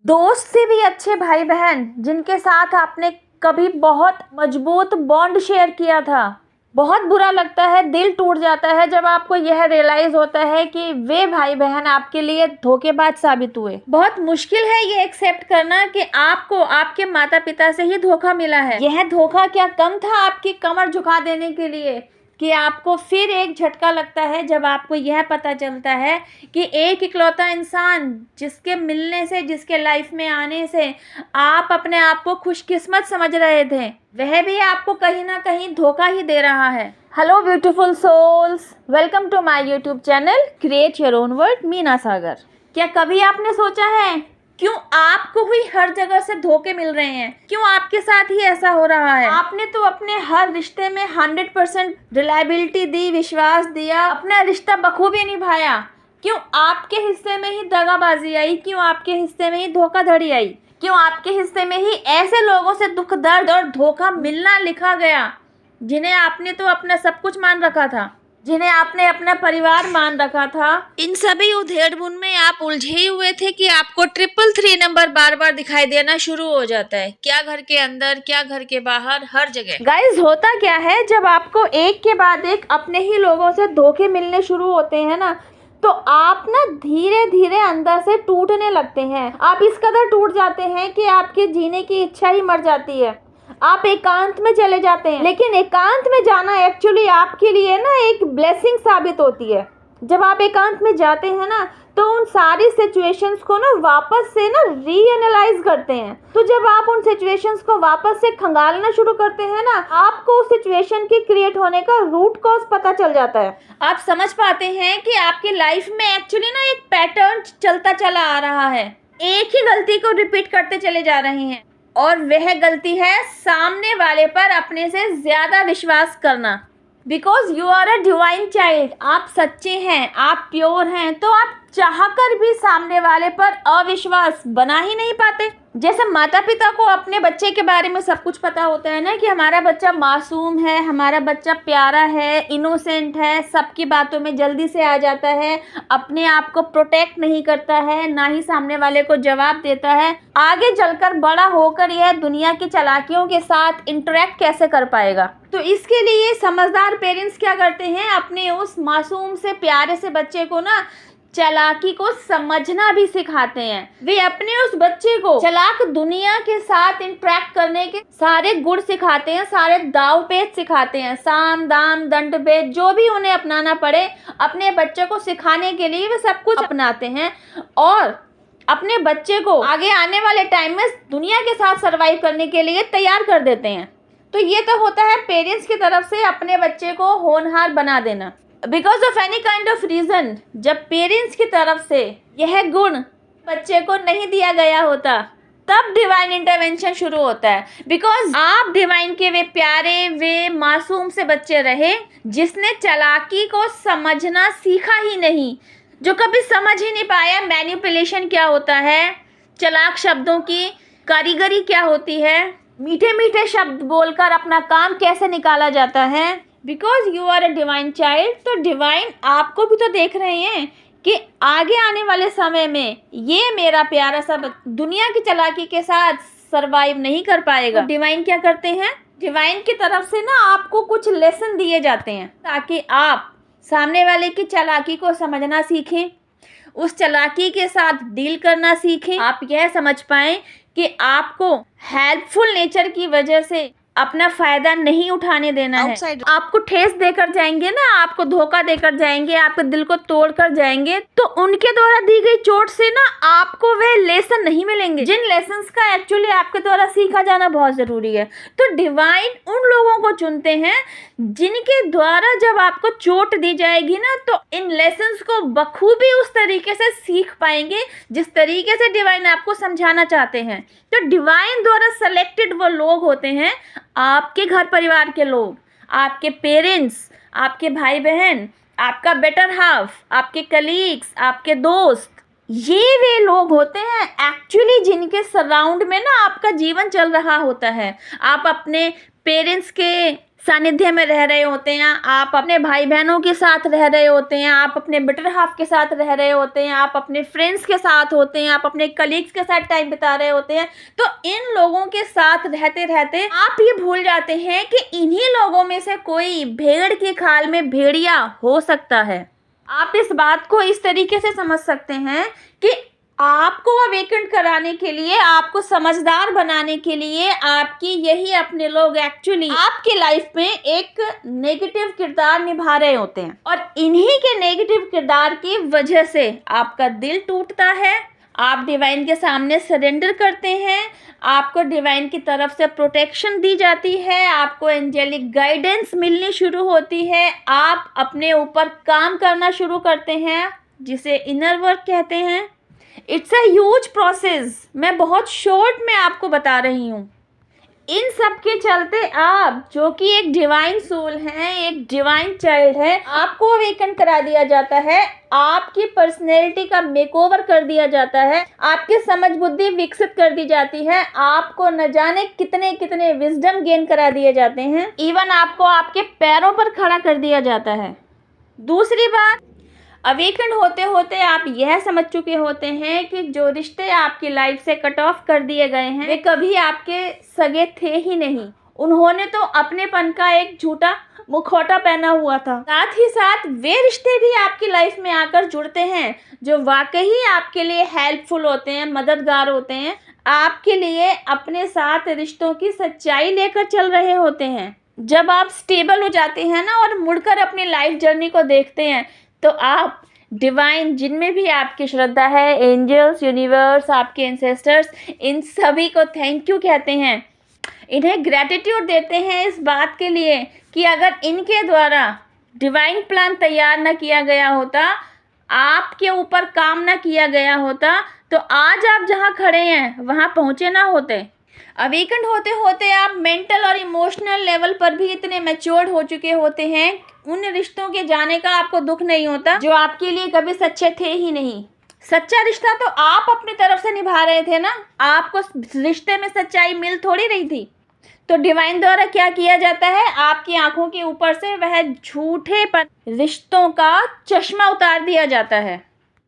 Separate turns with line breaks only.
दोस्त से भी अच्छे भाई बहन जिनके साथ आपने कभी बहुत मजबूत बॉन्ड शेयर किया था। बहुत बुरा लगता है, दिल टूट जाता है जब आपको यह रियलाइज होता है कि वे भाई बहन आपके लिए धोखेबाज साबित हुए। बहुत मुश्किल है ये एक्सेप्ट करना कि आपको आपके माता पिता से ही धोखा मिला है। यह धोखा क्या कम था आपकी कमर झुका देने के लिए कि आपको फिर एक झटका लगता है जब आपको यह पता चलता है कि एक इकलौता इंसान जिसके मिलने से, जिसके लाइफ में आने से आप अपने आप को खुशकिस्मत समझ रहे थे, वह भी आपको कहीं ना कहीं धोखा ही दे रहा है। Hello beautiful souls, welcome to my YouTube channel create your own world Meena Sagar. क्या कभी आपने सोचा है क्यों आपको ही हर जगह से धोखे मिल रहे हैं? क्यों आपके साथ ही ऐसा हो रहा है? आपने तो अपने हर रिश्ते में 100% रिलायबिलिटी दी, विश्वास दिया, अपना रिश्ता बखूबी निभाया। क्यों आपके हिस्से में ही दगाबाजी आई? क्यों आपके हिस्से में ही धोखाधड़ी आई? क्यों आपके हिस्से में ही ऐसे लोगों से दुख, दर्द और धोखा मिलना लिखा गया जिन्हें आपने तो अपना सब कुछ मान रखा था, जिन्हें आपने अपना परिवार मान रखा था? इन सभी उधेड़-बुन में आप उलझे हुए थे कि आपको 333 नंबर बार बार दिखाई देना शुरू हो जाता है। क्या घर के अंदर, क्या घर के बाहर, हर जगह। गाइस, होता क्या है जब आपको एक के बाद एक अपने ही लोगों से धोखे मिलने शुरू होते हैं ना, तो आप ना धीरे धीरे अंदर से टूटने लगते हैं। आप इस कदर टूट जाते हैं कि आपके जीने की इच्छा ही मर जाती है। आप एकांत में चले जाते हैं, लेकिन एकांत में जाना एक्चुअली आपके लिए ना एक ब्लेसिंग साबित होती है। जब आप एकांत में जाते हैं ना, तो उन सारी सिचुएशंस को ना वापस से ना रीएनालाइज करते हैं। तो जब आप उन सिचुएशंस को वापस से खंगालना शुरू करते हैं ना, आपको उस सिचुएशन के क्रिएट होने का रूट कॉज पता चल जाता है। आप समझ पाते हैं कि आपकी लाइफ में एक्चुअली ना एक पैटर्न चलता चला आ रहा है। एक ही गलती को रिपीट करते चले जा रहे हैं, और वह गलती है सामने वाले पर अपने से ज्यादा विश्वास करना। Because you are a divine child, आप सच्चे हैं, आप प्योर हैं, तो आप चाहकर भी सामने वाले पर अविश्वास बना ही नहीं पाते। जैसे माता पिता को अपने बच्चे के बारे में सब कुछ पता होता है ना, कि हमारा बच्चा मासूम है, हमारा बच्चा प्यारा है, इनोसेंट है, सबकी बातों में जल्दी से आ जाता है, अपने आप को प्रोटेक्ट नहीं करता है, ना ही सामने वाले को जवाब देता है। आगे चलकर बड़ा होकर यह दुनिया की चालाकियों के साथ इंटरेक्ट कैसे कर पाएगा? तो इसके लिए समझदार पेरेंट्स क्या करते हैं, अपने उस मासूम से प्यारे से बच्चे को ना चालाकी को समझना भी सिखाते हैं। वे अपने उस बच्चे को चालाक दुनिया के साथ इंटरेक्ट करने के सारे गुण सिखाते हैं, सारे दाव पेच सिखाते हैं, साम दाम दंड भेद जो भी उन्हें अपनाना पड़े, अपने बच्चे को सिखाने के लिए वे सब कुछ अपनाते हैं और अपने बच्चे को आगे आने वाले टाइम में दुनिया के साथ सर्वाइव करने के लिए तैयार कर देते हैं। तो ये तो होता है पेरेंट्स की तरफ से अपने बच्चे को होनहार बना देना। Because of any kind of reason, जब पेरेंट्स की तरफ से यह गुण बच्चे को नहीं दिया गया होता, तब डिवाइन इंटरवेंशन शुरू होता है। बिकॉज आप डिवाइन के वे प्यारे, वे मासूम से बच्चे रहे जिसने चालाकी को समझना सीखा ही नहीं, जो कभी समझ ही नहीं पाया मैनिपुलेशन क्या होता है, चालाक शब्दों की कारीगरी क्या होती है, मीठे मीठे शब्द बोलकर अपना काम कैसे निकाला जाता है। Because you are a divine child, तो डिवाइन आपको भी तो देख रहे हैं कि आगे आने वाले समय में ये मेरा प्यारा सा दुनिया की चालाकी के साथ सरवाइव नहीं कर पाएगा। डिवाइन क्या करते हैं, डिवाइन की तरफ से ना आपको कुछ लेसन दिए जाते हैं ताकि आप सामने वाले की चालाकी को समझना सीखें, उस चालाकी के साथ डील करना सीखें। आप यह समझ पाएं कि आपको हेल्पफुल नेचर की वजह से अपना फायदा नहीं उठाने देना है। आपको ठेस देकर जाएंगे ना, आपको धोखा देकर जाएंगे, आपके दिल को तोड़ कर जाएंगे, तो उनके द्वारा दी गई चोट से ना आपको वे लेसन नहीं मिलेंगे जिन लेसन्स का एक्चुअली आपके द्वारा सीखा जाना बहुत जरूरी है। तो डिवाइन उन लोगों को चुनते हैं जिनके द्वारा जब आपको चोट दी जाएगी ना, तो इन लेसन्स को बखूबी उस तरीके से सीख पाएंगे जिस तरीके से डिवाइन आपको समझाना चाहते हैं। तो डिवाइन द्वारा सेलेक्टेड वो लोग होते हैं, आपके घर परिवार के लोग, आपके पेरेंट्स, आपके भाई बहन, आपका बेटर हाफ, आपके कलीग्स, आपके दोस्त, ये वे लोग होते हैं एक्चुअली जिनके सराउंड में ना आपका जीवन चल रहा होता है। आप अपने पेरेंट्स के सानिध्य में रह रहे होते हैं, आप अपने भाई बहनों के साथ रह रहे होते हैं, आप अपने बेटर हाफ के साथ रह रहे होते हैं, आप अपने फ्रेंड्स के साथ होते हैं, आप अपने कलीग्स के साथ टाइम बिता रहे होते हैं। तो इन लोगों के साथ रहते रहते आप ये भूल जाते हैं कि इन्हीं लोगों में से कोई भेड़ की खाल में भेड़िया हो सकता है। आप इस बात को इस तरीके से समझ सकते हैं कि आपको अवेकन कराने के लिए, आपको समझदार बनाने के लिए आपकी यही अपने लोग एक्चुअली आपकी लाइफ में एक नेगेटिव किरदार निभा रहे होते हैं, और इन्हीं के नेगेटिव किरदार की वजह से आपका दिल टूटता है, आप डिवाइन के सामने सरेंडर करते हैं, आपको डिवाइन की तरफ से प्रोटेक्शन दी जाती है, आपको एंजेलिक गाइडेंस मिलनी शुरू होती है, आप अपने ऊपर काम करना शुरू करते हैं, जिसे इनर वर्क कहते हैं। इट्स अ ह्यूज प्रोसेस, मैं बहुत शॉर्ट में आपको बता रही हूँ। इन सब के चलते आप जो कि एक डिवाइन सोल हैं, एक डिवाइन चाइल्ड है, आपको अवेकन करा दिया जाता है, आपकी पर्सनैलिटी का मेकओवर कर दिया जाता है, आपकी समझ बुद्धि विकसित कर दी जाती है, आपको न जाने कितने कितने विजडम गेन करा दिए जाते हैं, इवन आपको आपके पैरों पर खड़ा कर दिया जाता है। दूसरी बात, अवेकन होते होते आप यह समझ चुके होते हैं कि जो रिश्ते आपकी लाइफ से कट ऑफ कर दिए गए हैं वे कभी आपके सगे थे ही नहीं। उन्होंने तो अपनेपन का एक झूठा मुखौटा पहना हुआ था। साथ ही साथ वे रिश्ते भी आपकी लाइफ में आकर जुड़ते हैं जो वाकई आपके लिए हेल्पफुल होते हैं, मददगार होते हैं, आपके लिए अपने साथ रिश्तों की सच्चाई लेकर चल रहे होते हैं। जब आप स्टेबल हो जाते हैं ना और मुड़कर अपनी लाइफ जर्नी को देखते हैं तो आप डिवाइन, जिनमें भी आपकी श्रद्धा है, एंजल्स, यूनिवर्स, आपके एंसेस्टर्स, इन सभी को थैंक यू कहते हैं, इन्हें ग्रैटिट्यूड देते हैं इस बात के लिए कि अगर इनके द्वारा डिवाइन प्लान तैयार न किया गया होता, आपके ऊपर काम न किया गया होता, तो आज आप जहाँ खड़े हैं वहाँ पहुँचे ना होते। अवेकन होते होते आप मेंटल और इमोशनल लेवल पर भी इतने मैच्योर्ड हो चुके होते हैं, उन रिश्तों के जाने का आपको दुख नहीं होता जो आपके लिए कभी सच्चे थे ही नहीं। सच्चा रिश्ता तो आप अपनी तरफ से निभा रहे थे ना, आपको रिश्ते में सच्चाई मिल थोड़ी रही थी। तो डिवाइन द्वारा क्या किया जाता है, आपकी आंखों के ऊपर से वह झूठे पर रिश्तों का चश्मा उतार दिया जाता है।